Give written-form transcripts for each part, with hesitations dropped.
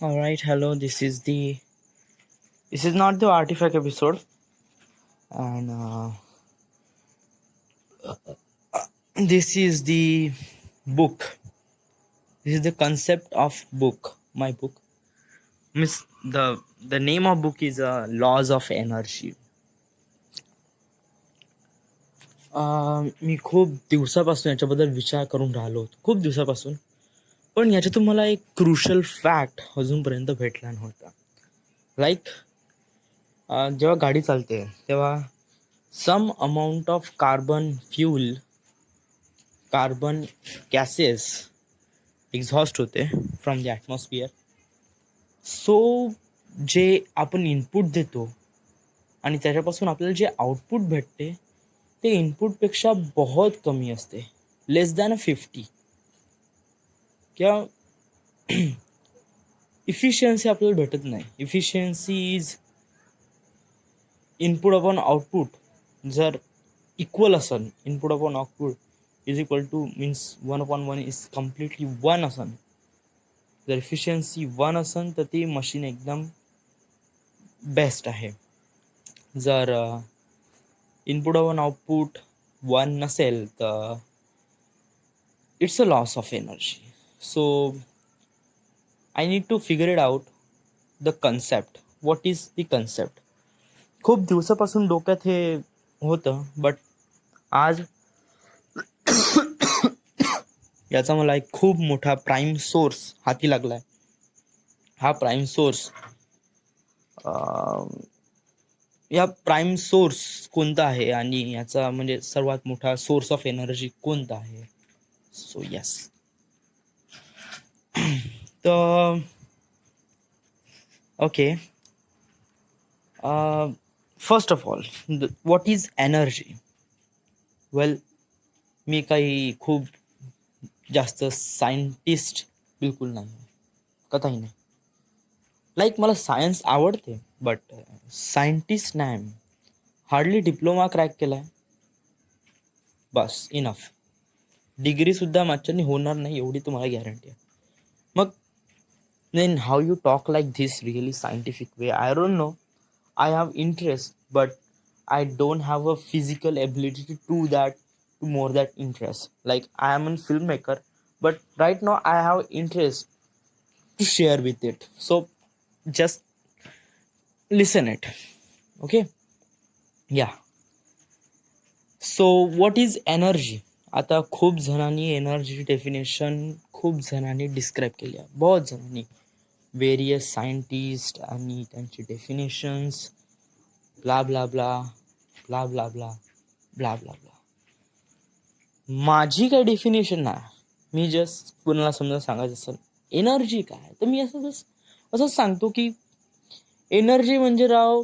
All right, hello. This is not the artifact episode, and this is the book. This is the concept of book. My book. Miss the name of book is Laws of Energy. मी खूप दिवसापासून याच्याबद्दल विचार करून राहिलो होतो. खूप दिवसापासून. पण याच्यातून मला एक क्रुशल फॅक्ट अजूनपर्यंत भेटला नव्हता. लाईक जेव्हा गाडी चालते तेव्हा some amount of carbon gases exhaust होते फ्रॉम द ॲटमॉस्फिअर. सो जे आपण इनपुट देतो आणि त्याच्यापासून आपल्याला जे आउटपुट भेटते ते इनपुटपेक्षा बहुत कमी असते, लेस दॅन 50. किंवा इफिशियन्सी आपल्याला भेटत नाही. Efficiency is input upon output. जर इक्वल असन, input upon output is equal two means 1/1 is completely 1 असन. जर इफिशियन्सी 1 असन तर ती मशीन एकदम बेस्ट आहे. जर इनपुट अपॉन आउटपुट 1 नसेल तर it's a loss of energy. So I need to figure it out the concept. What is the concept? खूप दिवसापासून डोक्यात हे होतं, बट आज याचा मला एक खूप मोठा प्राईम सोर्स हाती लागलाय. हा प्राईम सोर्स या प्राईम सोर्स कोणता आहे आणि याचा म्हणजे सर्वात मोठा सोर्स ऑफ एनर्जी कोणता आहे? सो यस, तर okay, first of all, what is energy? Well, मी काही खूप जास्त सायंटिस्ट बिलकुल नाही, कथाही नाही. लाईक मला सायन्स आवडते, बट सायंटिस्ट नाही. मी हार्डली डिप्लोमा क्रॅक केला आहे, बस इनफ. डिग्रीसुद्धा माझ्याने होणार नाही एवढी तुम्हाला गॅरंटी आहे. मग then how you talk like this really scientific way? I don't know. I have interest, but I don't have a physical ability to do that, to more that interest. Like I am a filmmaker, but right now I have interest to share with it. So just listen it. Okay? Yeah. So what is energy? आता खूप जणांनी energy definition खूप जणांनी describe केली आहे, बहुत जणांनी, various scientist आणि त्यांची definitions, blah blah blah blah blah blah blah blah blah. माझी काय डेफिनेशन नाही. मी जस्ट कोणाला समजा सांगायचं असेल एनर्जी काय, तर मी असंच सांगतो की एनर्जी म्हणजे राव,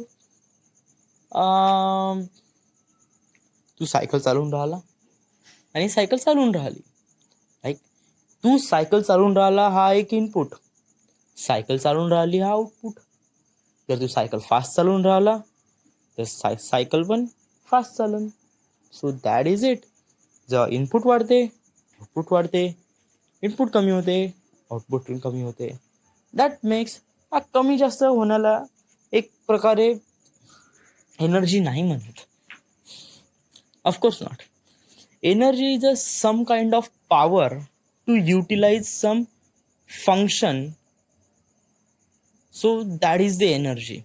तू सायकल चालवून राहिला आणि सायकल चालवून राहिली. लाईक तू सायकल चालवून राहिला हा एक इनपुट, सायकल चालवून राहिली हा आउटपुट. जर तू सायकल फास्ट चालवून राहिला तर सायकल पण फास्ट चालन. So that is it. जेव्हा इनपुट वाढते आउटपुट वाढते, इनपुट कमी होते आउटपुट कमी होते. दॅट मेक्स हा कमी जास्त होण्याला एक प्रकारे एनर्जी नाही म्हणत. Of course not. Energy is a some kind of power to utilize some function. So that is the energy.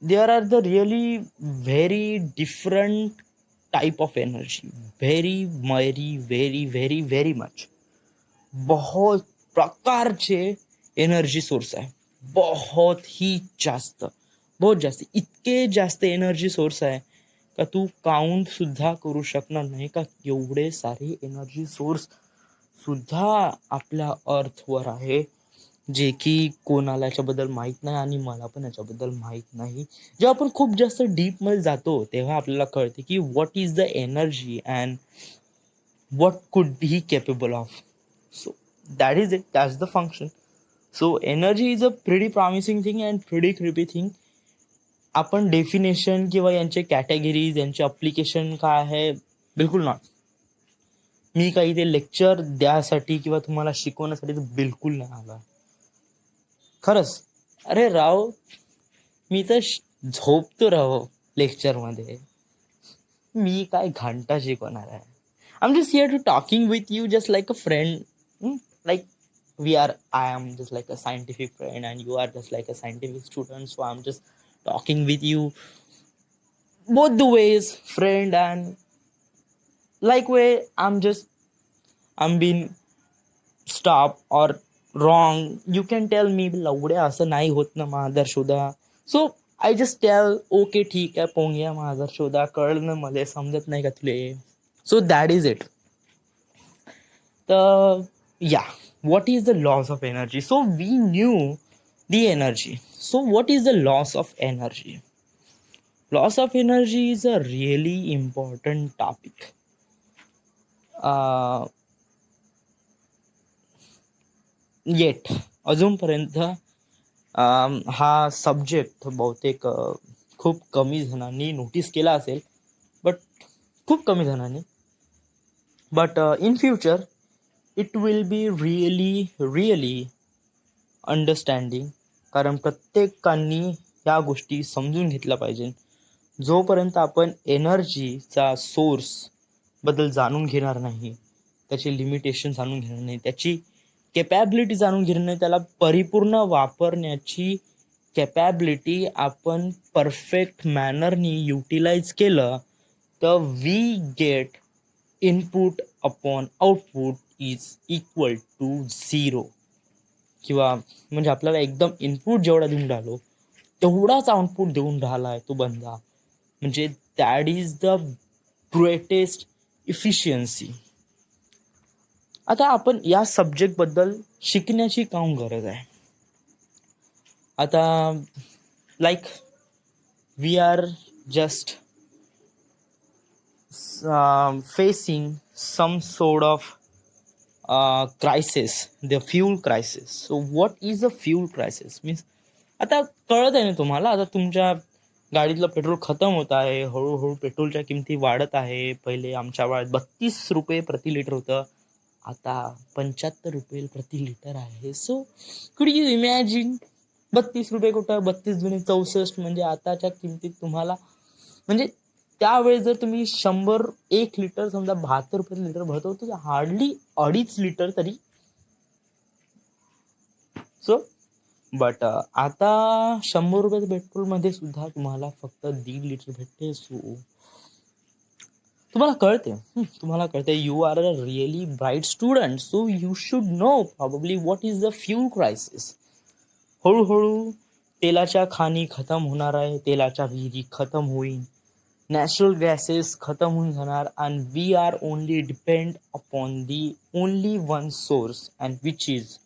There are the really very different type of energy. Very much. बहुत प्रकारचे एनर्जी सोर्स आहे. बहुत जास्त इतके जास्त energy source आहे का तू count सुद्धा करू शकणार नाही का एवढे सारे एनर्जी सोर्स सुद्धा आपल्या अर्थवर आहे, जे की कोणाला याच्याबद्दल माहीत नाही आणि मला पण याच्याबद्दल माहीत नाही. जेव्हा आपण खूप जास्त डीपमध्ये जातो तेव्हा आपल्याला कळते की what is the energy and what could be capable of. So that is it, that's the function. So energy is a pretty promising thing and pretty creepy thing. आपण डेफिनेशन किंवा यांचे कॅटेगरीज, यांचे अप्लिकेशन काय आहे, बिलकुल not. मी काही ते lecture द्यासाठी किंवा तुम्हाला शिकवण्यासाठी तर बिलकुल नाही आला. खरंच. अरे राव, मी तर झोपतो राव लेक्चरमध्ये. मी काय घंटा शिकवणार आहे. I'm just here to talking with you just like a friend. Like I am just like a scientific friend and you are just like a scientific student. So I'm just talking with you both the ways, friend and like way I'm being stop or wrong. You can tell me लवड्या असं नाही होत ना महादर शोधा. So I just tell okay ठीक आहे पोंग्या महादर शोधा कळलं ना मला समजत नाही का तुले. So that is it. Yeah, what is the loss of energy? So we knew the energy. So what is the loss of energy? Loss of energy is a really important topic. uh, Yet अजूनपर्यंत हा subject बहुतेक खूप कमी जणांनी notice केला असेल, but खूप कमी जणांनी. But in future it will be really understanding, कारण प्रत्येकाने या गोष्टी समजून घेतल्या पाहिजे. जोपर्यंत आपण एनर्जीचा सोर्स बद्दल जाणून घेणार नाही, त्याचे लिमिटेशन जाणून घेणार नाही, त्याची कॅपॅबिलिटी जाणून घेणार नाही, त्याला परिपूर्ण वापरण्याची कॅपॅबिलिटी आपण परफेक्ट मॅनरनी युटिलाइज केलं तर we get input upon output is equal to 0. किंवा म्हणजे आपल्याला एकदम इनपुट जेवढा देऊन राहिलो तेवढाच आउटपुट देऊन राहिला आहे तो बंदा. म्हणजे that is the greatest efficiency. आता आपण या सब्जेक्टबद्दल शिकण्याची काम गरज आहे. आता like we are just facing some sort of crisis, the fuel crisis. So what is a fuel crisis means? आता कळत आहे ना तुम्हाला, आता तुमच्या गाडीतलं पेट्रोल खतम होत आहे, हळूहळू पेट्रोलच्या किमती वाढत आहे. पहिले आमच्या वेळात 32 रुपये प्रति लिटर होतं, आता 75 रुपये प्रति लिटर आहे. सो कुड यू इमॅजिन 32 रुपये कुठं, 32×2 = 64, म्हणजे आताच्या किमतीत तुम्हाला, म्हणजे त्यावेळेस जर तुम्ही 1 लिटर समजा 72 रुपये लिटर भरतो तर हार्डली 2.5 लिटर तरी. सो बट आता 100 रुपये पेट्रोलमध्ये सुद्धा तुम्हाला फक्त 1.5 लिटर भेटते. सो तुम्हाला कळते you are a really bright student, so you should know probably what is the fuel crisis. हळूहळू तेलाच्या खाणी खतम होणार आहे, तेलाच्या विहिरी खतम होईल, नॅचरल गॅसेस खतम होऊन जाणार, and we are only depend upon the only one source and which is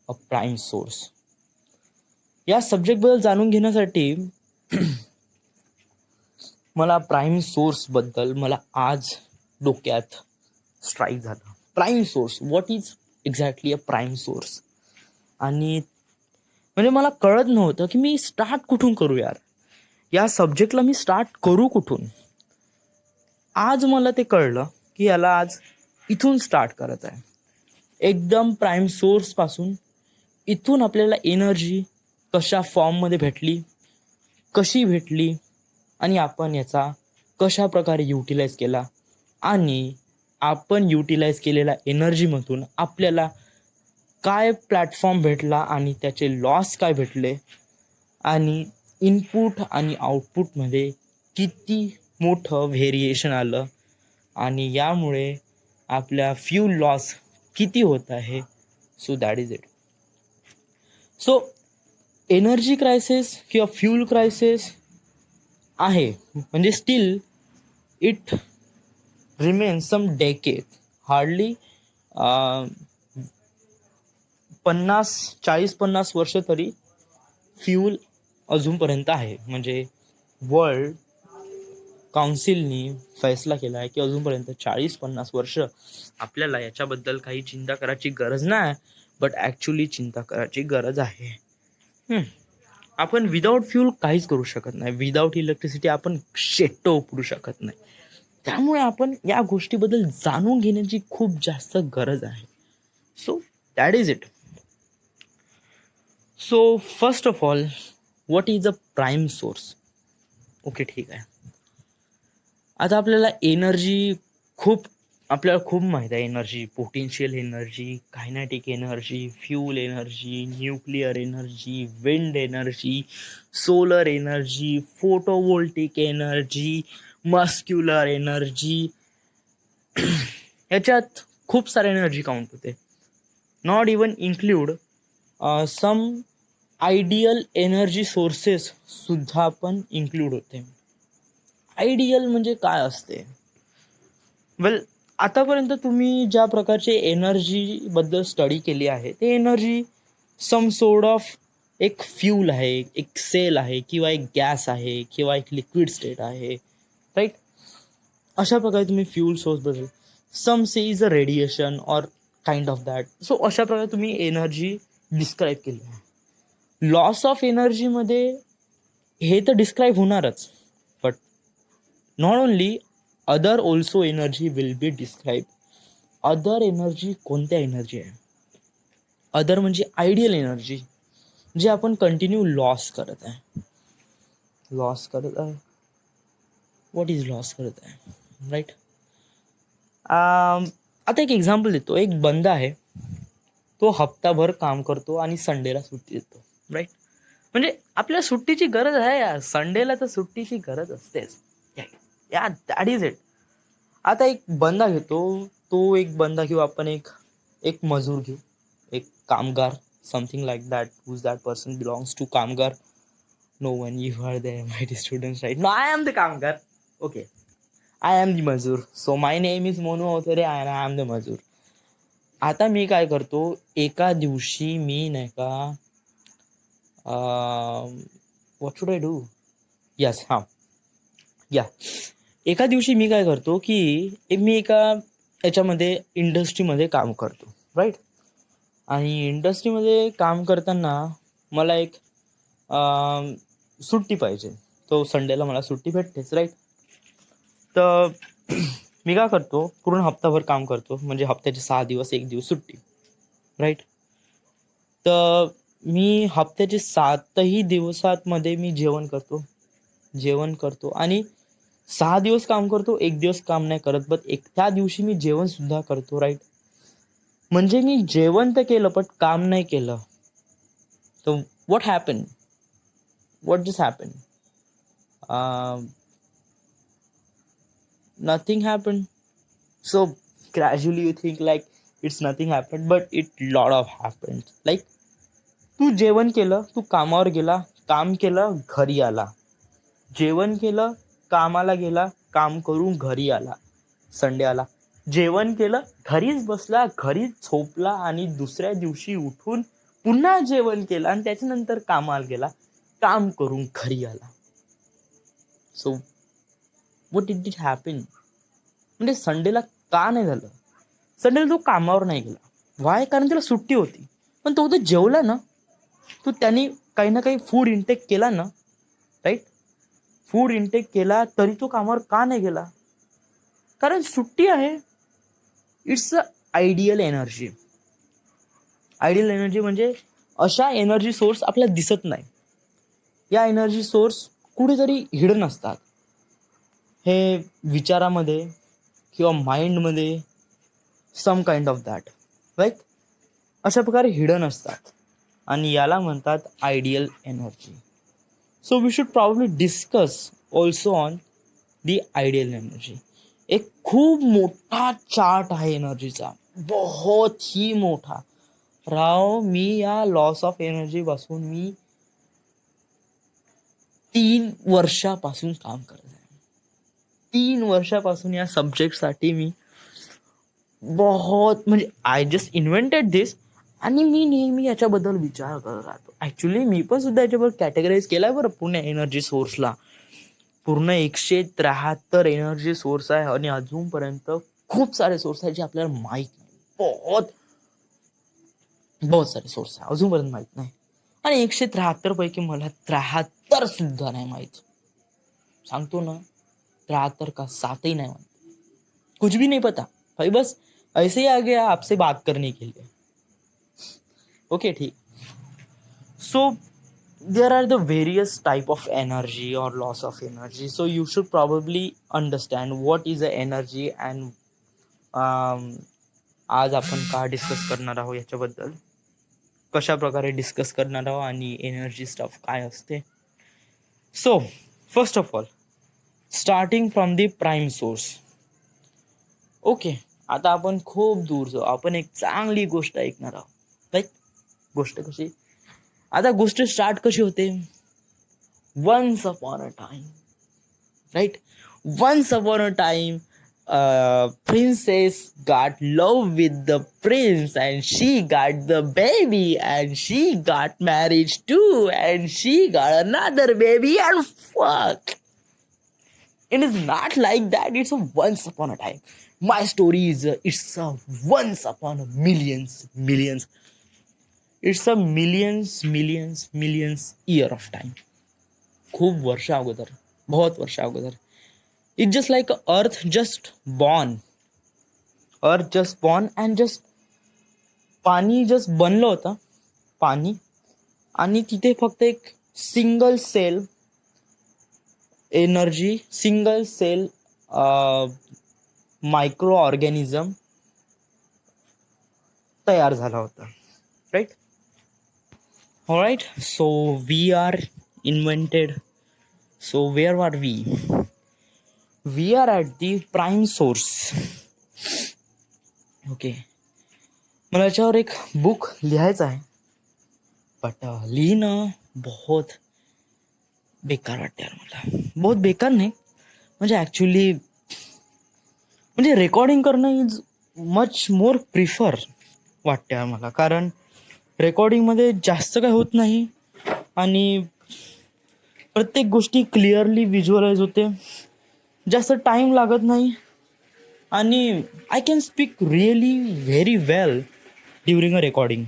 a prime source. या सब्जेक्टबद्दल जाणून घेण्यासाठी मला प्राईम सोर्सबद्दल मला आज डोक्यात स्ट्राईक झालं. Prime source, what is exactly a prime source. आणि म्हणजे मला कळत नव्हतं की मी स्टार्ट कुठून करू यार, या सब्जेक्टला मी स्टार्ट करू कुठून. आज मला ते कळलं की याला आज इथून स्टार्ट करायचं आहे, एकदम प्राईम सोर्सपासून. इथून आपल्याला एनर्जी कशा फॉर्ममध्ये भेटली, कशी भेटली, आणि आपण याचा कशा प्रकारे युटिलाइज केला, आणि आपण युटिलाइज केलेल्या एनर्जीमधून आपल्याला काय प्लॅटफॉर्म भेटला आणि त्याचे लॉस काय भेटले, आणि इनपुट आणि आउटपुटमध्ये किती मोठं व्हेरिएशन आलं, आणि यामुळे आपल्या फ्यूल लॉस किती होत आहे. So that is it. So energy crisis किंवा फ्यूल क्रायसिस आहे, म्हणजे still it remains some decade, hardly 40-50 वर्ष तरी फ्यूल अजूनपर्यंत आहे. म्हणजे वर्ल्ड काउन्सिलनी फैसला केला आहे की अजूनपर्यंत 40-50 वर्ष आपल्याला याच्याबद्दल काही चिंता करायची गरज नाही, बट ॲक्च्युली चिंता करायची गरज आहे. आपण विदाऊट फ्यूल काहीच करू शकत नाही. विदाऊट इलेक्ट्रिसिटी आपण शेट्टो उपडू शकत नाही. त्यामुळे आपण या गोष्टीबद्दल जाणून घेण्याची खूप जास्त गरज आहे. So that is it. So first of all, what is a prime source? Okay, ठीक आहे. आता आपल्याला खूप माहीत आहे. Energy, potential energy, kinetic energy, fuel energy, nuclear energy, wind energy, solar energy, photovoltaic energy, muscular energy. याच्यात खूप सारे एनर्जी काउंट होते. Not even include some ideal energy sources सुद्धा पण इन्क्लूड होते. आयडियल म्हणजे काय असते? वेल, आतापर्यंत तुम्ही ज्या प्रकारचे एनर्जीबद्दल स्टडी केली आहे, ते एनर्जी सम सोर्ट ऑफ एक फ्यूल आहे, एक सेल आहे, किंवा एक गॅस आहे, किंवा एक लिक्विड स्टेट आहे, राईट? अशा प्रकारे तुम्ही फ्यूल सोर्सबद्दल, some say is a radiation or kind of that. So अशा प्रकारे तुम्ही एनर्जी डिस्क्राईब केली आहे. लॉस ऑफ एनर्जीमध्ये हे तर डिस्क्राईब होणारच, but not only, other also energy will be describe. Other energy कोणत्या एनर्जी आहे? अदर म्हणजे आयडियल एनर्जी, जे आपण कंटिन्यू लॉस करत आहे. व्हॉट इज लॉस करत आहे, राईट? आता एक एक्झाम्पल देतो. एक बंदा आहे, तो हप्ताभर काम करतो आणि संडेला सुट्टी देतो, राईट? म्हणजे आपल्याला सुट्टीची गरज आहे यार. संडेला तर सुट्टीची गरज असतेच या, दॅट इज इट. आता एक बंदा घेतो, तो एक बंदा घेऊ आपण, एक मजूर घेऊ, एक कामगार, something like that. Whose that person belongs to कामगार? No one. You are there my students, right? No, I am the कामगार. ओके, आय एम द मजूर. So my name is Monu Avtare and I am the मजूर. आता मी काय करतो, एका दिवशी मी नाही का, what should I do? Yes, हां, या. एका दिवशी मी काय करतो की मी एका याच्यामध्ये इंडस्ट्रीमध्ये काम करतो, राईट? आणि इंडस्ट्रीमध्ये काम करताना मला एक सुट्टी पाहिजे. तो संडेला मला सुट्टी भेटतेच, राईट? तर मी काय करतो, पूर्ण हप्ताभर काम करतो, म्हणजे हप्त्याचे 6 दिवस, 1 दिवस सुट्टी, राईट? तर मी हप्त्याचे 7ही दिवसांमध्ये मी जेवण करतो आणि 6 दिवस काम करतो, 1 दिवस काम नाही करत, बट त्या दिवशी मी जेवण सुद्धा करतो, राईट? म्हणजे मी जेवण तर केलं पण काम नाही केलं. तर what happen? What just happen? Nothing happen. So gradually you think like it's nothing happen, but it lot of happen. Like तू जेवण केलं, तू कामावर गेला, काम केलं, घरी आला, जेवण केलं, कामाला गेला, काम करून घरी आला, संडे आला, जेवण केलं, घरीच बसला, घरीच झोपला, आणि दुसऱ्या दिवशी उठून पुन्हा जेवण केलं, आणि त्याच्यानंतर कामाला गेला, काम करून घरी आला. So what did it happen? म्हणजे संडेला का नाही झालं? संडेला तो कामावर नाही गेला. वाय? कारण त्याला सुट्टी होती. पण तो तर जेवला ना, तो त्यांनी काही ना काही फूड इंटेक केला ना, राईट? फूड इंटेक केला तरी तो कामावर का नाही गेला? कारण सुट्टी आहे. It's a ideal energy. Ideal energy म्हणजे अशा एनर्जी सोर्स आपल्याला दिसत नाही. या एनर्जी सोर्स कुठेतरी हिडन असतात. हे विचारामध्ये किंवा माइंडमध्ये, some kind of that, right? अशा प्रकारे हिडन असतात, आणि याला म्हणतात ideal energy. So we should probably discuss also on the ideal energy. एक खूप मोठा चार्ट आहे एनर्जीचा, बहुत ही मोठा. राव, मी या लॉस ऑफ एनर्जी पासून मी 3 वर्षापासून काम करत आहे. 3 वर्षापासून या सब्जेक्टसाठी मी म्हणजे आय जस्ट इन्व्हेंटेड दिस, आणि मी नेहमी याच्याबद्दल विचार करत राहतो. ॲक्च्युली मी पण सुद्धा याच्याबद्दल कॅटेगराईज केला आहे बरं, पूर्ण एनर्जी सोर्सला. पूर्ण 173 एनर्जी सोर्स आहे, आणि अजूनपर्यंत खूप सारे सोर्स आहेत जे आपल्याला माहीत नाही. बहुत सारे सोर्स आहे, अजूनपर्यंत माहीत नाही. आणि 173 पैकी मला 73 सुद्धा नाही माहीत. सांगतो ना, 73 का 7ही नाही माहीत. कुछ भी नहीं पता भाई, बस ऐसे ही आ गया आपसे बात करने के लिए. ओके, ठीक. So there are the various type of energy or loss of energy. So you should probably understand what is the energy and um, आज आपण का डिस्कस करणार आहोत याच्याबद्दल, कशा प्रकारे डिस्कस करणार आहोत आणि एनर्जी स्टफ काय असते. So first of all, starting from the prime source. Okay, आता आपण खूप दूर जाऊ, आपण एक चांगली गोष्ट ऐकणार आहोत. राईट? गोष्ट कशी, आता गोष्ट स्टार्ट कशी होते, once upon a time. Right? Once upon a time princess got love with the prince and she got the baby and she got married too and she got another baby and fuck. It is not like that. It's a once upon a time. My story is it's a once upon a millions. It's a millions year of time. खूप वर्ष अगोदर, बहुत वर्ष अगोदर. It's just like earth just born. Earth just born and just पाणी just बनलं होतं, पाणी. आणि तिथे फक्त एक single cell energy, single cell microorganism तयार झाला होता. Right? Alright. So we are invented. So where are we? We are at the prime source. Okay, मला याच्यावर एक बुक लिहायचं आहे, बट लिहिणं बहुत बेकार वाटते यार मला. बहुत बेकार नाही, म्हणजे ॲक्च्युली म्हणजे रेकॉर्डिंग करणं इज मच मोर प्रिफर वाटते यार मला. कारण रेकॉर्डिंगमध्ये जास्त काय होत नाही आणि प्रत्येक गोष्टी क्लिअरली व्हिज्युअलाइज होते, जास्त टाईम लागत नाही आणि I can speak really very well during a recording.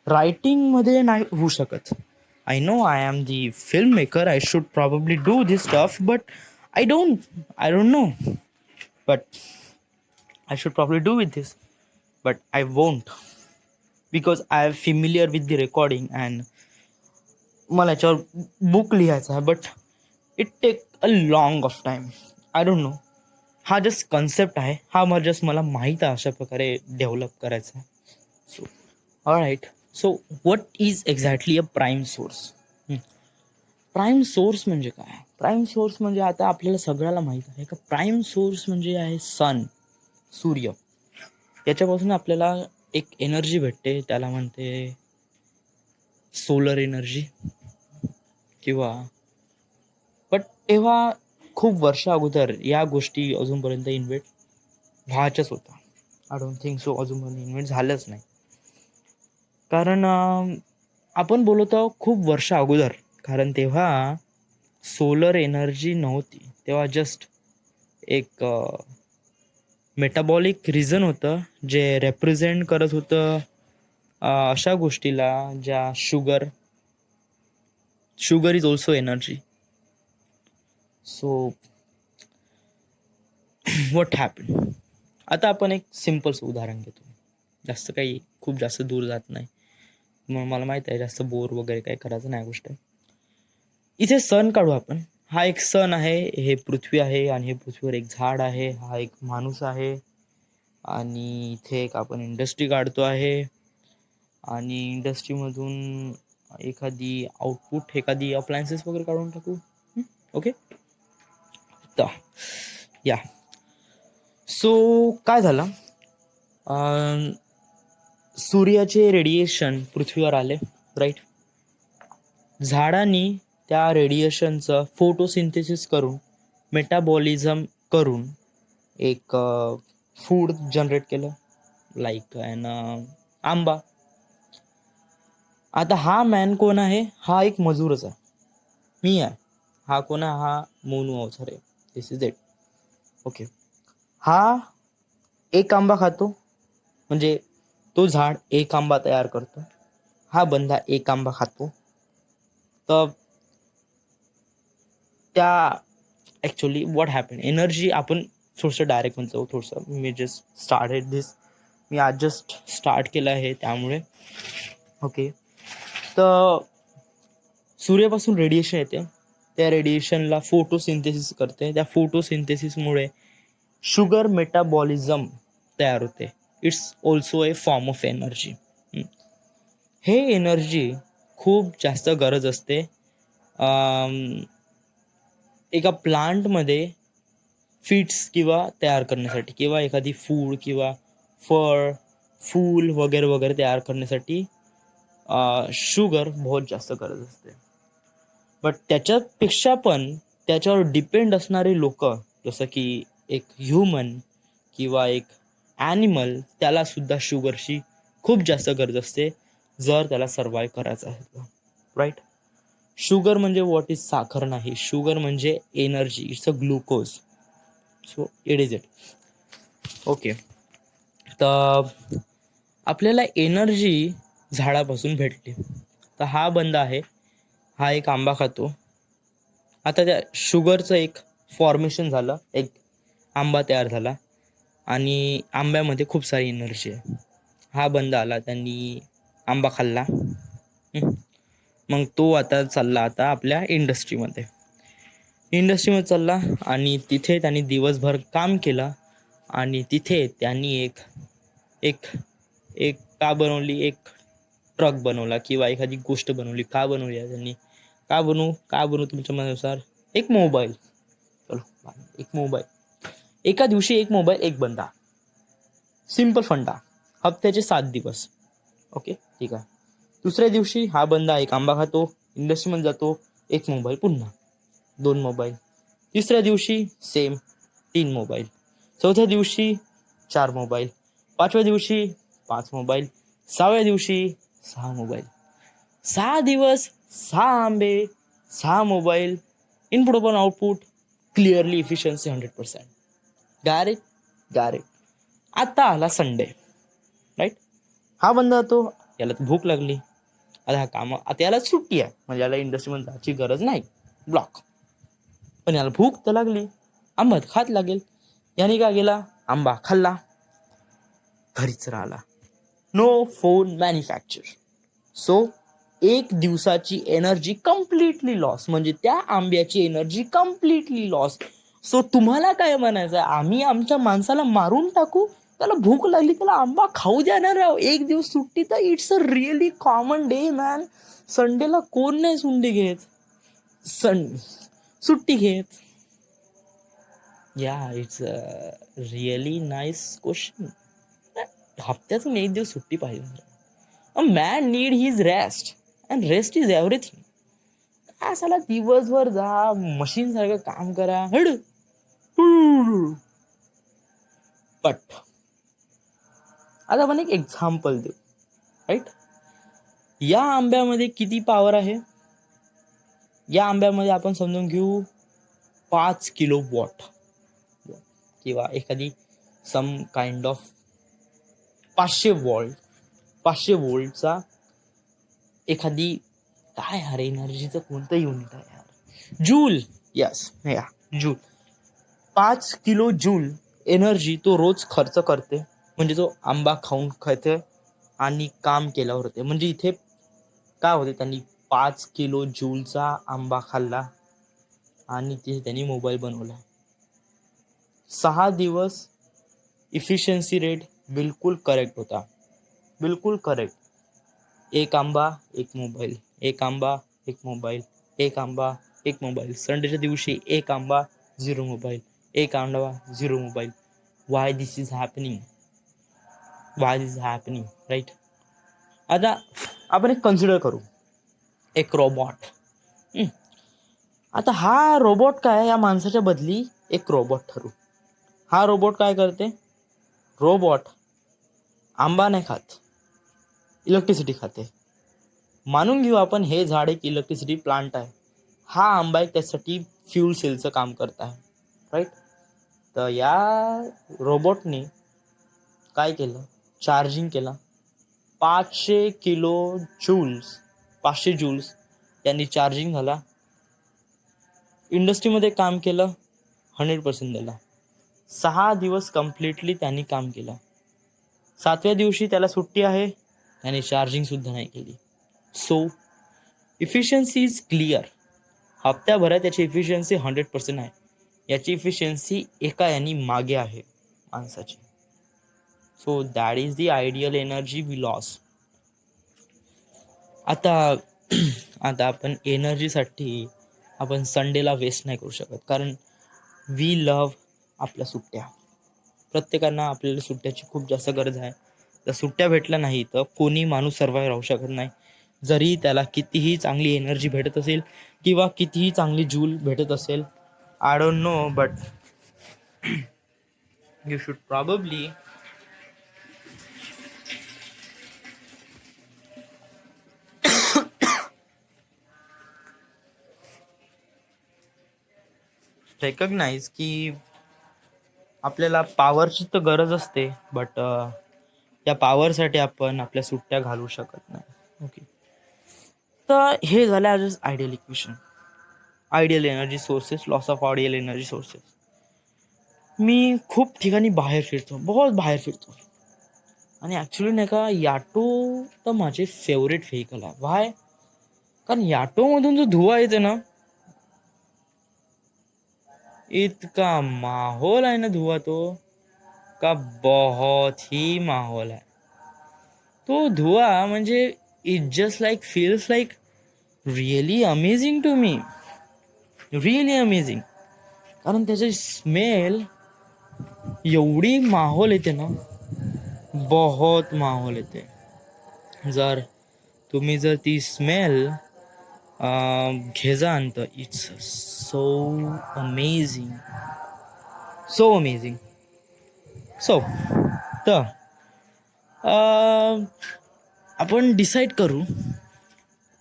रायटिंगमध्ये नाही होऊ शकत. I know I am the film maker, I should probably do this stuff, but I don't know, but I should probably do with this, but I won't, because I am familiar with the recording and मला याच्यावर book लिहायचा आहे, but it take a long of time. I don't know. हा just concept आहे, हा just मला माहीत आहे अशा प्रकारे डेव्हलप करायचा आहे. So all right. So what is exactly a prime source? Prime source म्हणजे काय? प्राईम सोर्स म्हणजे आता आपल्याला सगळ्याला माहीत आहे का प्राईम सोर्स म्हणजे आहे सन, सूर्य. याच्यापासून आपल्याला एक एनर्जी भेटते, त्याला म्हणते सोलर एनर्जी किंवा. बट तेव्हा खूप वर्ष अगोदर या गोष्टी अजूनपर्यंत इन्व्हेंट व्हायच्याच होता. आय डोंट थिंक सो अजूनपर्यंत इन्व्हेंट झालंच नाही. कारण आपण बोलत आहोत खूप वर्ष अगोदर, कारण तेव्हा सोलर एनर्जी नव्हती. तेव्हा जस्ट एक मेटाबॉलिक रिझन होतं जे रेप्रेझेंट करत होतं अशा गोष्टीला ज्या sugar is also energy. So what happen. आता आपण एक सिम्पलचं उदाहरण घेतो, जास्त काही खूप जास्त दूर जात नाही. मग मला माहीत आहे जास्त बोर वगैरे काही करायचं नाही गोष्ट. इथे सण काढू आपण. हा एक सण आहे, हे पृथ्वी आहे आणि हे पृथ्वीवर एक झाड आहे, हा एक माणूस आहे आणि इथे एक आपण इंडस्ट्री काढतो आहे आणि इंडस्ट्रीमधून एखादी आउटपुट, एखादी अप्लायन्सेस वगैरे काढून टाकू. ओके, तर या. सो काय झालं, सूर्याचे रेडिएशन पृथ्वीवर आले. राईट? झाडांनी त्या रेडिएशनचं फोटोसिंथेसिस करून, मेटाबॉलिझम करून एक फूड जनरेट केलं, लाईक अँड आंबा. आता हा मॅन कोण आहे? हा एक मजूरच आहे, मी आहे. हा कोण आहे? हा मोनू अवसरे. दिस इज इट. ओके, हा एक आंबा खातो, म्हणजे तो झाड एक आंबा तयार करतो, हा बंदा एक आंबा खातो. तर त्या ॲक्च्युली व्हॉट हॅपन, एनर्जी आपण थोडंसं डायरेक्ट म्हणतो, थोडंसं मी जस्ट स्टार्टेड दिस, मी आज जस्ट स्टार्ट केलं आहे त्यामुळे. ओके, तर सूर्यापासून रेडिएशन येते, त्या रेडिएशनला फोटोसिंथेसिस करते, त्या फोटोसिंथेसिसमुळे शुगर मेटाबॉलिझम तयार होते. It's also a form of energy. हे एनर्जी खूप जास्त गरज असते एका प्लांटमध्ये फीड्स किंवा तयार करण्यासाठी, किंवा एखादी फूड किंवा फळ, फूल वगैरे वगैरे तयार करण्यासाठी शुगर बहुत जास्त गरज असते. बट त्याच्यापेक्षा पण त्याच्यावर डिपेंड असणारे लोक, जसं की एक ह्युमन किंवा एक ॲनिमल, त्यालासुद्धा शुगरची खूप जास्त गरज असते जर त्याला सर्वाईव्ह करायचं आहे, राईट. शुगर म्हणजे व्हॉट इज साखर नाही, शुगर म्हणजे energy, it's a glucose. So it is it. Okay, तर आपल्याला एनर्जी झाडापासून भेटते. तर हा बंद आहे, हा एक आंबा खातो. आता त्या शुगरचं एक फॉर्मेशन झालं, एक आंबा तयार झाला आणि आंब्यामध्ये खूप सारी एनर्जी आहे. हा बंद आला, त्यांनी आंबा खाल्ला. मग तो आता चालला आता आपल्या इंडस्ट्रीमध्ये चालला आणि तिथे त्यांनी दिवसभर काम केलं आणि तिथे त्यांनी एक एक एक का बनवली, एक ट्रक बनवला किंवा एखादी गोष्ट बनवली. का बनवली आहे त्यांनी, का बनवू तुमच्या मनानुसार, एक मोबाईल. चलो, एक मोबाईल, एका दिवशी एक मोबाईल, एक बंदा, सिंपल फंडा, हप्त्याचे 7 दिवस. ओके, ठीक आहे. दुसऱ्या दिवशी हा बंदा एक आंबा खातो, इंडस्ट्रीमध्ये जातो, एक मोबाईल, पुन्हा 2 मोबाईल. तिसऱ्या दिवशी सेम 3 मोबाईल. चौथ्या दिवशी 4 मोबाईल. 5व्या दिवशी 5 मोबाईल. 6व्या दिवशी 6 मोबाईल. 6 दिवस, 6 आंबे, 6 mobile, input upon output, clearly efficiency 100%. गारे. आता आला संडे, राईट. हा बंदा तो, याला तर भूक लागली, आता हा आता याला सुट्टी आहे, म्हणजे याला इंडस्ट्रीमध्ये जायची गरज नाही, ब्लॉक. पण याला भूक तर लागली, आंबा खात लागेल. याने काय केला, आंबा खाल्ला, घरीच राहिला. No phone manufacture. सो एक दिवसाची एनर्जी कम्प्लिटली लॉस, म्हणजे त्या आंब्याची एनर्जी कम्प्लिटली लॉस. सो तुम्हाला काय म्हणायचं, आम्ही आमच्या माणसाला मारून टाकू, त्याला भूक लागली, त्याला आंबा खाऊ देणार आहोत, एक दिवस सुट्टी. तर it's a really common day man. संडेला कोण नाही सुट्टी घेत, सुट्टी घेत. Yeah, it's a really nice question. हप्त्यातून एक दिवस सुट्टी पाहिजे. A man need his rest, and rest is everything. काय साला दिवसभर जा, मशीन सारखं काम करा, बट आता आपण एक एक्झाम्पल देऊ, राईट. या आंब्यामध्ये किती पॉवर आहे, या आंब्यामध्ये आपण समजून घेऊ 5 किलो वॉट, किंवा एखादी सम काइंड ऑफ 500 वोल्टचा एखादी, काय यार एनर्जीचं कोणतं युनिट आहे यार, जूल. यस, या जूल. 5 किलो जूल एनर्जी तो रोज खर्च करते, म्हणजे तो आंबा खाऊन खाते आणि काम केल्यावर होते. म्हणजे इथे काय होते, त्यांनी 5 किलो जूलचा आंबा खाल्ला आणि तिथे त्यांनी मोबाईल बनवला. 6 दिवस इफिशियन्सी रेट बिलकुल करेक्ट होता, बिलकुल करेक्ट. एक आंबा एक मोबाईल, एक आंबा एक मोबाईल, एक आंबा एक मोबाईल. संडेच्या दिवशी एक आंबा 0 मोबाईल, एक आंबा 0 mobile. Why this is happening, right. आता आपण एक कन्सिडर करू, एक रोबोट. आता हा रोबोट काय, या माणसाच्या बदली एक रोबोट ठरू. हा रोबोट काय करते, रोबोट आंबा नाही खात, इलेक्ट्रिसिटी खाते. मानून घेऊ आपण हे झाड एक इलेक्ट्रिसिटी प्लांट आहे, हा आंबा एक त्यासाठी फ्यूल सेलचं काम करत आहे, राईट. तर या रोबोटने काय केलं, चार्जिंग केलं 500 किलो जूल्स, 500 जूल्स त्यांनी चार्जिंग झाला. इंडस्ट्रीमध्ये काम केलं, 100% दिला. 6 दिवस कम्प्लिटली त्यांनी काम केलं. 7व्या दिवशी त्याला सुट्टी आहे. त्याने चार्जिंग सुद्धा नाही केली. So efficiency is clear. हप्त्याभरात त्याची इफिशियन्सी 100% आहे. याची इफिशियन्सी एका यानी मागे आहे माणसाची. So that is the ideal energy we loss. आता आता आपण एनर्जीसाठी आपण संडेला वेस्ट नाही करू शकत, कारण वी लव आपल्या सुट्ट्या. प्रत्येकांना आपल्याला सुट्ट्याची खूप जास्त गरज आहे. जर सुट्ट्या भेटल्या नाही तर कोणी माणूस सर्वाईव्ह राहू शकत नाही. जरी त्याला कितीही चांगली एनर्जी भेटत असेल किंवा कितीही चांगली जूल भेटत असेल, I don't know, but you should probably recognise की आपल्याला पॉवरची तर गरज असते, बट त्या पॉवरसाठी आपण आपल्या सुट्ट्या घालवू शकत नाही. ओके, तर हे झालं as ideal equation. Ideal energy sources, loss of ideal energy sources. मी खूप ठिकाणी बाहेर फिरतो, बहुत बाहेर फिरतो. आणि ॲक्च्युली नाही का, याटो तर माझे फेवरेट व्हेकल आहे. वाय? कारण याटोमधून जो धुवा येते ना, इतका माहोल आहे ना धुवा तो, का बहुत ही माहोल आहे तो धुवा. म्हणजे it just like feels like really amazing to me, really amazing. कारण त्याची स्मेल एवढी माहोल येते ना, बहुत माहोल येते. जर तुम्ही जर ती स्मेल घेजान तर it's so amazing, so amazing. So तर आपण डिसाईड करू,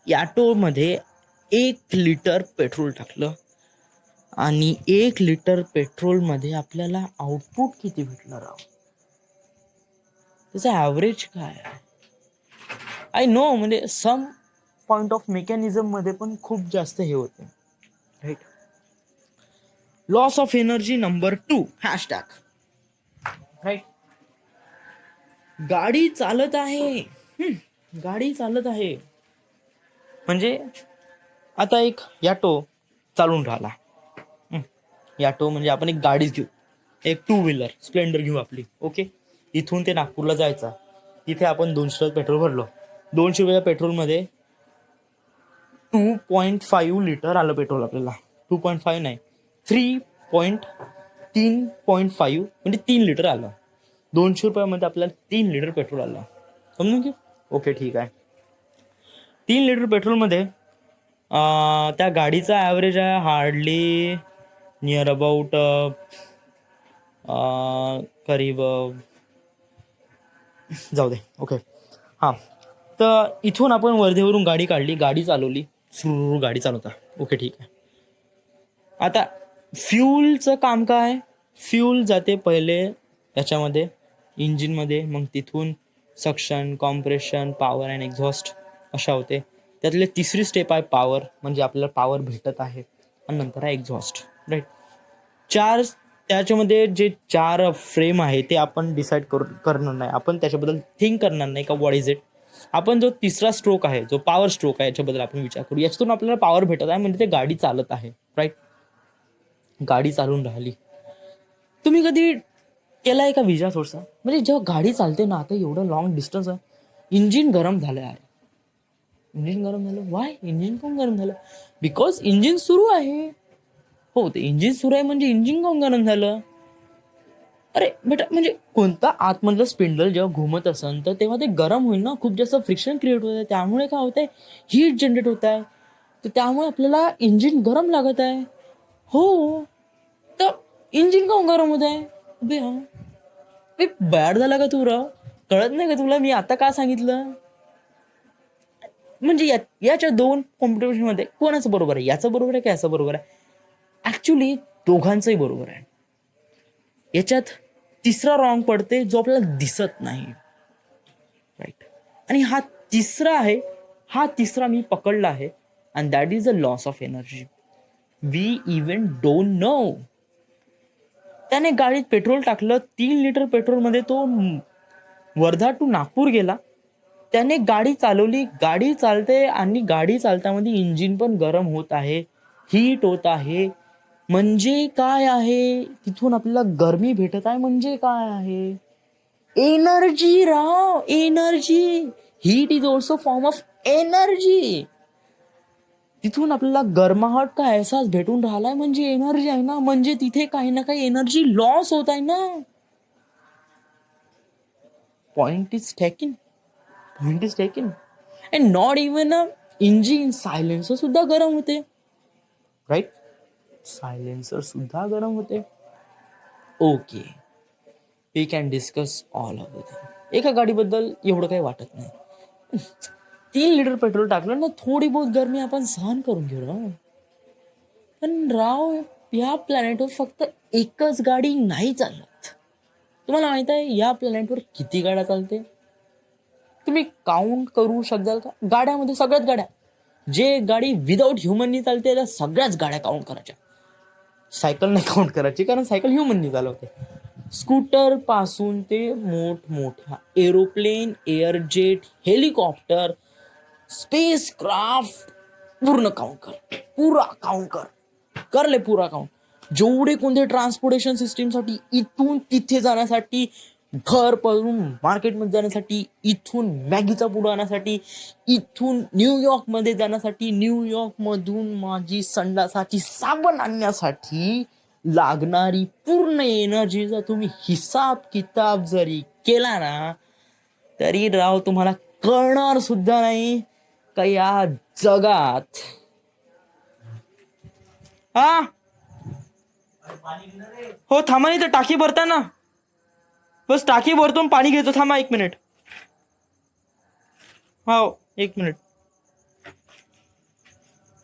ॲटोमध्ये 1 लिटर पेट्रोल टाकलं आणि 1 लिटर पेट्रोलमध्ये आपल्याला आउटपुट किती भेटणार आहोत, त्याचं ॲव्हरेज काय आहे. आय नो, म्हणजे सम पॉइंट ऑफ मेकॅनिझममध्ये पण खूप जास्त हे होते, right. Loss of energy number 2 hashtag, right. गाडी चालत आहे, गाडी चालत आहे म्हणजे आता एक याटो चालून राहिला. याटो म्हणजे आपण एक गाडीच घेऊ, एक 2 व्हीलर स्प्लेंडर घेऊ आपली. ओके, इथून ते नागपूरला जायचं. तिथे आपण 200 पेट्रोल भरलो. 200 रुपयाच्या पेट्रोलमध्ये 2.5 लिटर आलं पेट्रोल आपल्याला. 2.5 नाही, 3.5 म्हणजे 3 लिटर आलं. 200 रुपयामध्ये आपल्याला 3 लिटर पेट्रोल आलं, समजून घे. ओके, ठीक आहे. 3 लिटर पेट्रोलमध्ये त्या गाडीचा ॲव्हरेज आहे हार्डली नियर अबाउट करीब, जाऊ दे. ओके, हां. तर इथून आपण वर्धेवरून गाडी काढली, गाडी चालवली, सुरू गाडी चालवता. ओके, ठीक आहे. आता फ्यूलचं काम काय? फ्यूल जाते पहिले त्याच्यामध्ये इंजिनमध्ये, मग तिथून suction, compression, power and exhaust अशा होते. त्यातले 3री स्टेप आहे पॉवर, म्हणजे आपल्याला पॉवर भेटत आहे, आणि नंतर आहे एक्झॉस्ट, राईट. 4 त्याच्यामध्ये जे 4 फ्रेम आहे ते आपण डिसाईड करणार नाही, आपण त्याच्याबद्दल थिंक करणार नाही का व्हॉट इज इट. आपण जो 3रा स्ट्रोक आहे, जो पॉवर स्ट्रोक आहे, याच्याबद्दल आपण विचार करू. याच्यातून आपल्याला पॉवर भेटत आहे म्हणजे ते गाडी चालत आहे, राईट. गाडी चालून राहिली. तुम्ही कधी केलाय का विजा सोर्स? म्हणजे जेव्हा गाडी चालते ना, आता एवढं लॉंग डिस्टन्स आहे, इंजिन गरम झालं यार. इंजिन गरम झालं. वाय इंजिन कोण गरम झालं? बिकॉज इंजिन सुरू आहे. हो, ते इंजिन सुरू आहे म्हणजे इंजिन कोण गरम झालं? अरे बेटा, म्हणजे कोणता आतमधलं स्पिंडल जेव्हा घुमत असेल तर तेव्हा ते गरम होईल ना, खूप जास्त फ्रिक्शन क्रिएट होत आहे, त्यामुळे काय होत आहे, हीट जनरेट होत आहे, तर त्यामुळे आपल्याला इंजिन गरम लागत आहे. हो, तर इंजिन का गरम होत आहे? बे हा, बॅड झाला का तू राव? कळत नाही का तुला मी आता का सांगितलं? म्हणजे याच्या 2 कॉम्पिटिशन मध्ये कोणाचं बरोबर आहे? याचं बरोबर आहे का याचं बरोबर आहे? ऍक्च्युली दोघांचंही बरोबर आहे. याच्यात 3रा रॉंग पडते जो आपल्याला दिसत नाही, राईट. आणि हा 3रा आहे, हा 3रा मी पकडला आहे, and that is a loss of energy. We even don't know. त्याने गाडीत पेट्रोल टाकलं, 3 लिटर पेट्रोलमध्ये तो वर्धा टू नागपूर गेला. त्याने गाडी चालवली, गाडी चालते आणि गाडी चालतामध्ये इंजिन पण गरम होत आहे, हीट होत आहे. म्हणजे काय आहे, तिथून आपल्याला गरमी भेटत आहे. म्हणजे काय आहे, energy Rao, energy. Heat is also form of energy. तिथून आपल्याला गरमाहट का एहसास भेटून राहिलाय म्हणजे एनर्जी आहे ना. म्हणजे तिथे काही ना काही एनर्जी लॉस होत आहे ना. Point is taken, point is taken. And not even a engine, silencer सुद्धा गरम होते, राईट. सायलेन्सर सुद्धा गरम होते. Okay, we can discuss all of it. एका गाडीबद्दल एवढं काही वाटत नाही. 3 लिटर पेट्रोल टाकलं ना, थोडी बहुत गरमी आपण सहन करून घेऊ राव. पण राव, या प्लॅनेटवर फक्त एकच गाडी नाही चालत. तुम्हाला माहित आहे या प्लॅनेटवर किती गाड्या चालते? तुम्ही काउंट करू शकाल का? गाड्यामध्ये सगळ्याच गाड्या, जे गाडी विदाऊट ह्युमननी चालते त्या सगळ्याच गाड्या काउंट करायच्या. सायकल नाही काउंट करायची, कारण सायकल ह्युमननी चालवते. स्कूटर पासून ते मोठमोठ्या aeroplane, air jet, helicopter, space craft पूर्ण काउंट कर, पुरा काउंट कर ले पुरा काउंट. जेवढे कोणते ट्रान्सपोर्टेशन सिस्टीमसाठी, इथून तिथे जाण्यासाठी, घरपासून मार्केटमध्ये जाण्यासाठी, इथून मॅगीचा पुडा आणण्यासाठी, इथून न्यूयॉर्कमध्ये जाण्यासाठी, न्यूयॉर्कमधून माझी संडासाची साबण आणण्यासाठी लागणारी पूर्ण एनर्जीचा तुम्ही हिसाब किताब जरी केला ना, तरी राव तुम्हाला कळणार सुद्धा नाही का या जगात. हा हो, थांबा, नाही तर टाकी भरताना बस टाकी भरतून पाणी घेतो. थांबा 1 मिनिट. हो, 1 मिनिट.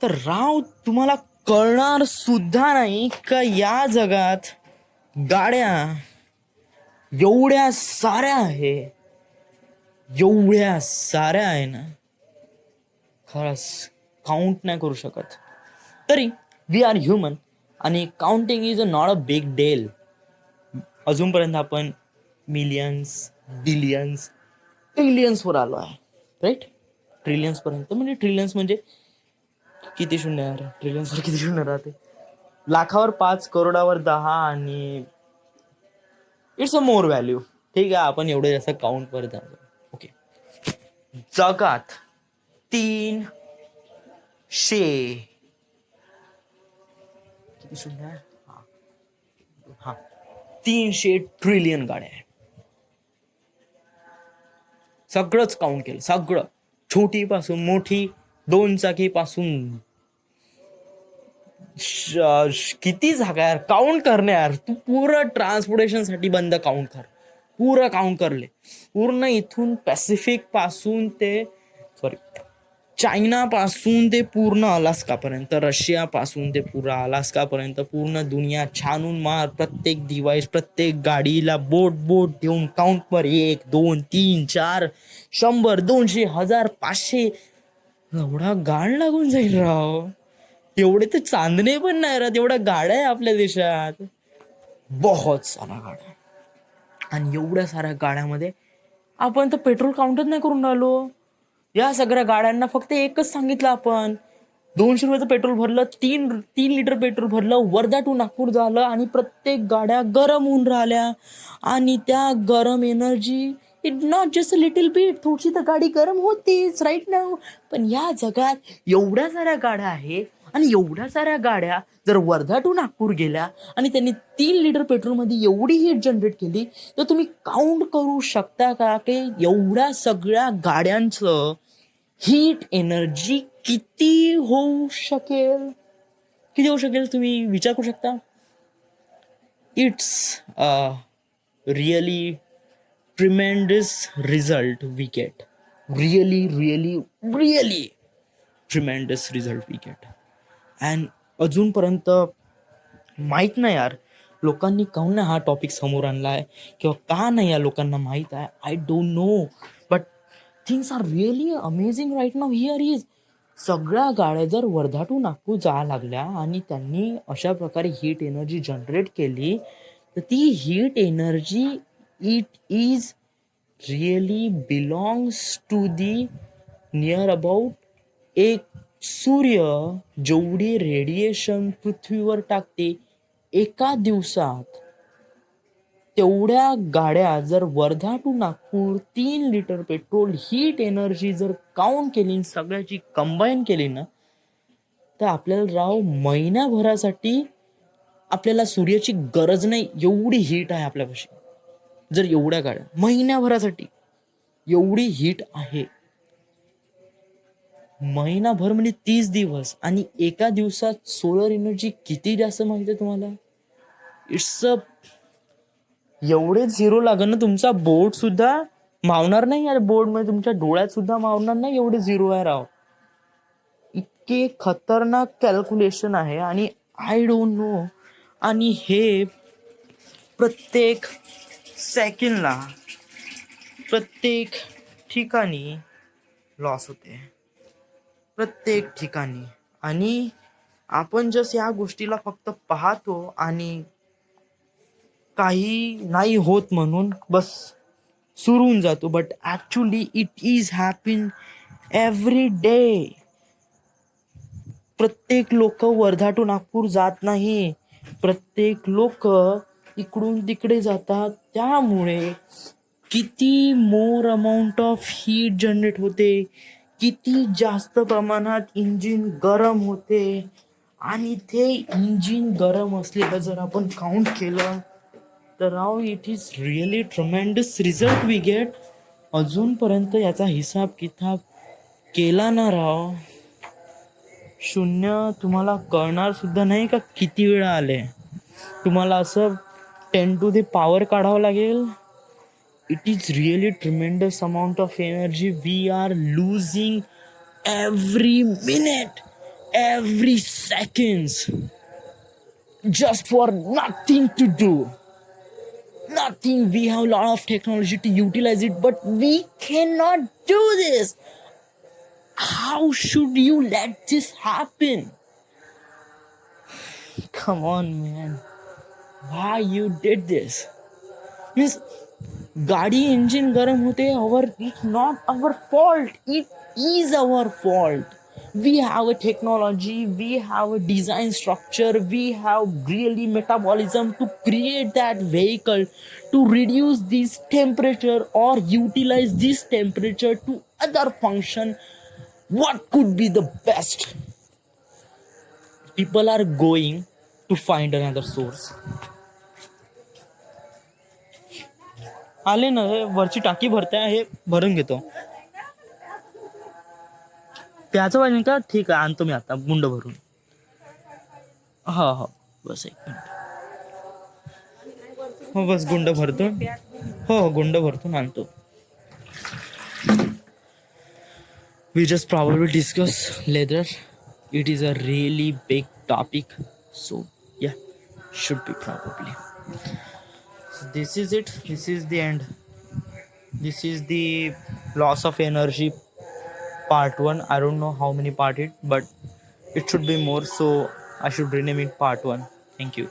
तर राव तुम्हाला कळणार सुद्धा नाही का या जगात गाड्या एवढ्या साऱ्या आहे, एवढ्या साऱ्या आहे ना, खरंच काउंट नाही करू शकत. तरी वी आर ह्युमन आणि counting is a not a big deal. अजूनपर्यंत आपण मिलियन्स, बिलियन्स, ट्रिलियन्सवर आलो आहे, राईट. ट्रिलियन्सपर्यंत, म्हणजे ट्रिलियन्स म्हणजे किती शून्य यार, ट्रिलियन्सवर किती शून्य राहते. लाखावर 5, करोडावर 10 आणि इट्स अ मोर व्हॅल्यू. ठीक आहे, आपण एवढं जास्त काउंट करत आहोत. ओके, जगात 300 किती शून्य आहे, हा 300 ट्रिलियन गाड्या आहे. सगळंच काउंट केलं, सगळं, छोटी पासून मोठी, 2 चाकी पासून किती जागा यार काउंट करणे यार. तू पुरं ट्रान्सपोर्टेशन साठी बंद काउंट कर, पुरं काउंट करले. पूर्ण इथून पॅसिफिक पासून ते चायना पासून ते पूर्ण अलास्कापर्यंत, रशिया पासून ते पुरा अलास्कापर्यंत, पूर्ण दुनिया छानून मार. प्रत्येक डिव्हाइस, प्रत्येक गाडीला बोट बोट देऊन काउंट पर 1, 2, 3, 4, 100, 200, 1000, 500. एवढा गाड लागून जाईल राव. एवढे तर चांदणे पण नाही राहत, एवढ्या गाड्या आहे आपल्या देशात, बहुत साऱ्या गाड्या. आणि एवढ्या साऱ्या गाड्यामध्ये आपण तर पेट्रोल काउंटच नाही करून राहिलो. या सगळ्या गाड्यांना फक्त एकच सांगितलं आपण, 200 रुपयाचं पेट्रोल भरलं, 3 लिटर पेट्रोल भरलं, वर्धा टू नागपूर झालं, आणि प्रत्येक गाड्या गरम होऊन राहिल्या. आणि त्या गरम energy, it not just a little bit, थोडीशी तर गाडी गरम होतीच राईट नाव. पण या जगात एवढ्या साऱ्या गाड्या आहेत, आणि एवढ्या साऱ्या गाड्या जर वर्धा टू नागपूर गेल्या आणि त्यांनी 3 लिटर पेट्रोलमध्ये एवढी हीट जनरेट केली, तर तुम्ही काउंट करू शकता का की एवढ्या सगळ्या गाड्यांचं हीट एनर्जी किती होऊ शकेल, किती होऊ शकेल, तुम्ही विचार करू शकता. It's really tremendous result we get, really really really tremendous result we get. And अजूनपर्यंत माहीत नाही यार लोकांनी काहून नाही हा टॉपिक समोर आणला आहे, किंवा का नाही या लोकांना माहीत आहे, I don't know. But things are really amazing right now. Here is सगळ्या गाड्या जर वर्धा टू नागपूर जायला लागल्या आणि त्यांनी अशा प्रकारे हीट एनर्जी जनरेट केली, तर ती heat energy it is really belongs to the near about एक सूर्य जेवढी रेडिएशन पृथ्वीवर टाकते एका दिवसात, तेवढ्या गाड्या जर Wardha to Nagpur 3 litre petrol heat energy जर काउंट केली, सगळ्याची कंबाईन केली ना, तर आपल्याला राव महिन्याभरासाठी आपल्याला सूर्याची गरज नाही, एवढी हीट आहे आपल्यापाशी. जर एवढ्या गाड्या महिन्याभरासाठी, एवढी हीट आहे महिनाभर, म्हणजे 30 दिवस. आणि एका दिवसात सोलर एनर्जी किती जास्त माहिती आहे तुम्हाला? इट्स अ एवढे झिरो लागेल ना, तुमचा बोर्ड सुद्धा मावणार नाही यार. बोर्ड मध्ये तुमच्या डोळ्यात सुद्धा मावणार नाही, एवढे झिरो आहे राव. इतके खतरनाक कॅल्क्युलेशन आहे आणि आय डोंट नो. आणि हे प्रत्येक सेकंडला प्रत्येक ठिकाणी लॉस होते, प्रत्येक ठिकाणी. आणि आपण जस या गोष्टीला फक्त पाहतो आणि काही नाही होत म्हणून बस सुरून जातो, but actually it is happen every day. प्रत्येक लोक वर्धा टू नागपूर जात नाही, प्रत्येक लोक इकडून तिकडे जातात. त्यामुळे किती मोर अमाऊंट ऑफ हीट जनरेट होते, किती जास्त प्रमाणात इंजिन गरम होते. आणि ते इंजिन गरम असलेलं जर आपण काउंट केलं तर राव it is really tremendous result we get. अजूनपर्यंत याचा हिसाब किताब केला ना राव, शून्य तुम्हाला कळणार सुद्धा नाही का किती वेळा आले. तुम्हाला असं 10 to the power काढावं लागेल. It is really tremendous amount of energy we are losing every minute, every seconds, just for nothing to do. Nothing. We have a lot of technology to utilize it, but we cannot do this. How should you let this happen? Come on, man. Why you did this? Means गाडी engine गरम होते, it's not our fault, it is our fault. We have a technology, we have a design structure, we have really metabolism to create that vehicle, to reduce this temperature or utilize this temperature to other function. What could be the best? People are going to find another source. आले ना, हे वरची टाकी भरते, हे भरून घेतो. प्याचं पाहिजे का? ठीक आहे, आणतो मी आता गुंड भरून. हा हा, बस 1 मिनिट. हो बस गुंड भरतो. हो गुंड भरतो, आणतो. We just probably discuss later. It is a really big topic, so yeah, should be probably. This is it. This is the end. This is the loss of energy part 1. I don't know how many part it, but it should be more, so I should rename it part 1. Thank you.